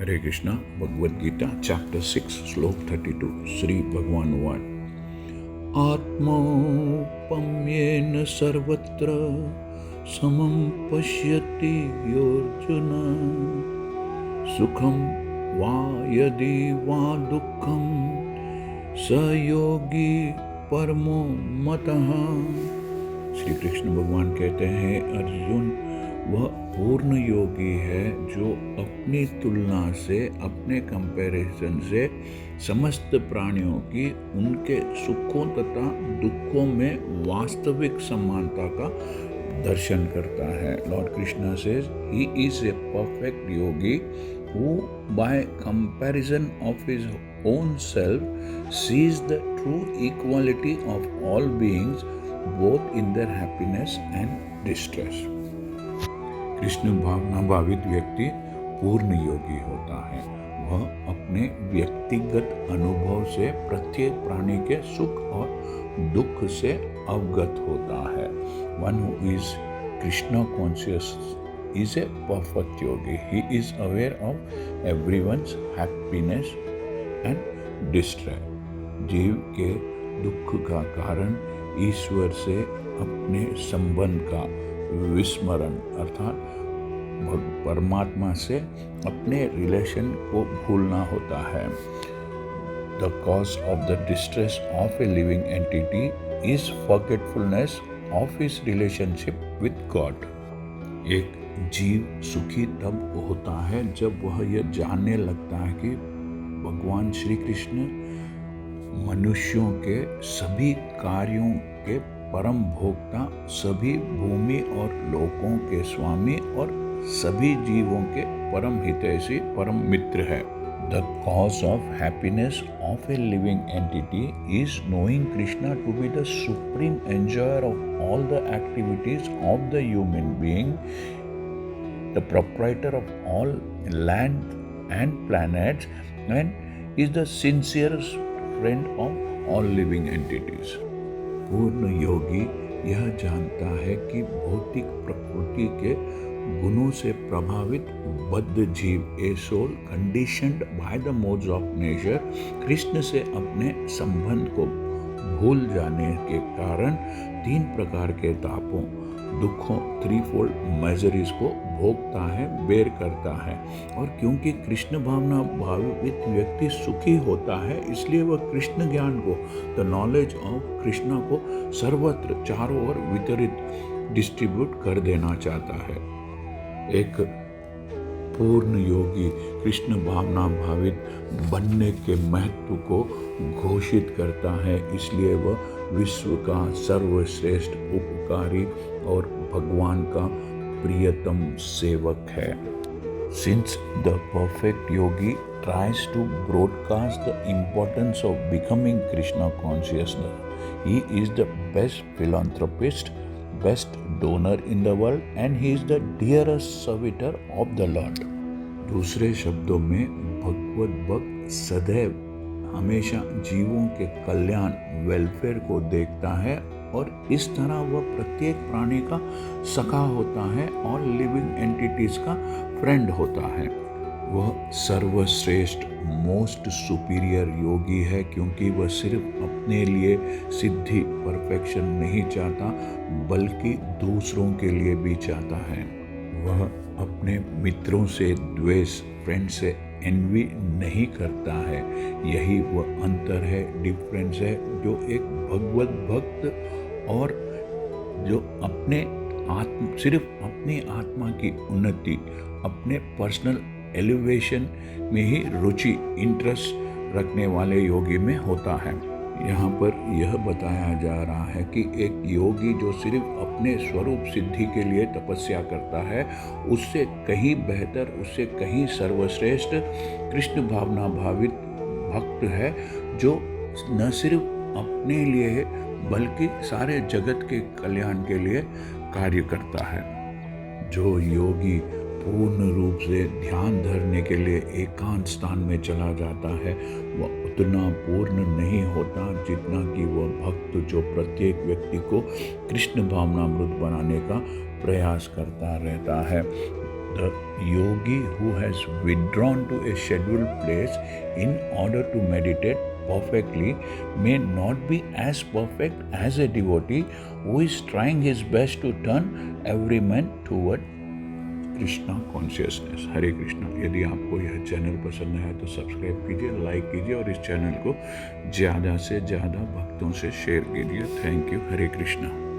हरे Krishna. Bhagavad Gita chapter 6 श्लोक 32 श्री भगवान watch आत्मौपम्येन सर्वत्र समं पश्यति योऽर्जुन सुखं वा यदि वा दुःखं स योगी परमो मतः। श्री कृष्ण भगवान कहते हैं, अर्जुन वह पूर्ण योगी है जो अपनी तुलना से, अपने कंपैरिजन से समस्त प्राणियों की उनके सुखों तथा दुखों में वास्तविक समानता का दर्शन करता है। Lord Krishna says he is a perfect Yogi who by comparison of his own self sees the true equality of all beings both in their happiness and distress। Krishna भावना भावित व्यक्ति पूर्ण योगी होता है। वह अपने व्यक्तिगत अनुभव से प्रत्येक प्राणी के सुख और दुख से अवगत होता है। One who is Krishna conscious is a perfect yogi. He is aware of everyone's happiness and distress। जीव के दुख का कारण ईश्वर से अपने संबंध का विस्मरण अर्थात परमात्मा से अपने रिलेशन को भूलना होता है। The cause of the distress of a living entity is forgetfulness of his relationship with God। एक जीव सुखी तब होता है जब वह यह जानने लगता है कि भगवान श्री कृष्ण मनुष्यों के सभी कार्यों के परम भोक्ता, सभी भूमि और लोकों के स्वामी और सभी जीवों के परम हितैषी, परम मित्र है। The cause of happiness of a living entity is knowing Krishna to be the supreme enjoyer of all the activities of the human being, the proprietor of all land and planets, and is the sincerest friend of all living entities। पूर्ण योगी यह जानता है कि भौतिक प्रकृति के गुणों से प्रभावित बद्ध जीव, a soul conditioned by the modes of nature, Krishna से अपने संबंध को भूल जाने के कारण तीन प्रकार के तापों, दुखों, थ्रीफोल्ड मेजरीज को भोगता है, बेर करता है। और क्योंकि कृष्ण भावना भावित व्यक्ति सुखी होता है, इसलिए वह कृष्ण ज्ञान को, द नॉलेज ऑफ कृष्णा को सर्वत्र चारों ओर वितरित, डिस्ट्रीब्यूट कर देना चाहता है। एक पूर्ण योगी कृष्ण भावना भावित बनने के महत्व को घोषित करता है, इसलिए वह विश्व का सर्वश्रेष्ठ उपकारी और भगवान का प्रियतम सेवक है। Since the perfect yogi tries to broadcast the importance of becoming Krishna consciousness, he is the best philanthropist, best donor in the world, and he is the dearest servitor of the Lord। दूसरे शब्दों में भगवत भक्त सदैव हमेशा जीवों के कल्याण, welfare को देखता है और इस तरह वह प्रत्येक प्राणी का सखा होता है और लिविंग एंटिटीज का फ्रेंड होता है। वह सर्वश्रेष्ठ, मोस्ट सुपीरियर योगी है क्योंकि वह सिर्फ अपने लिए सिद्धि, परफेक्शन नहीं चाहता बल्कि दूसरों के लिए भी चाहता है। वह अपने मित्रों से द्वेष, फ्रेंड से एनवी नहीं करता है। यही वह अंतर है, डिफरेंस है, जो एक भगवत भक्त और जो सिर्फ अपनी आत्मा की उन्नति, अपने पर्सनल एलिवेशन में ही रुचि, इंटरेस्ट रखने वाले योगी में होता है। यहाँ पर यह बताया जा रहा है कि एक योगी जो सिर्फ अपने स्वरूप सिद्धि के लिए तपस्या करता है, उससे कहीं बेहतर, उससे कहीं सर्वश्रेष्ठ कृष्ण भावना भावित भक्त है जो न सिर्फ अपने लिए बल्कि सारे जगत के कल्याण के लिए कार्य करता है। जो योगी पूर्ण रूप से ध्यान धरने के लिए एकांत स्थान में चला जाता है, वह उतना पूर्ण नहीं होता जितना कि वह भक्त जो प्रत्येक व्यक्ति को कृष्ण भावनामृत बनाने का प्रयास करता रहता है। The yogi who has withdrawn to a scheduled place in order to meditate perfectly may not be as perfect as a devotee who is trying his best to turn every man toward Krishna consciousness. Hare Krishna. यदि आपको यह channel पसंद आया तो subscribe कीजिए, like कीजिए और इस चैनल को ज़्यादा से ज़्यादा भक्तों से शेयर कीजिए। Thank you. हरे कृष्णा।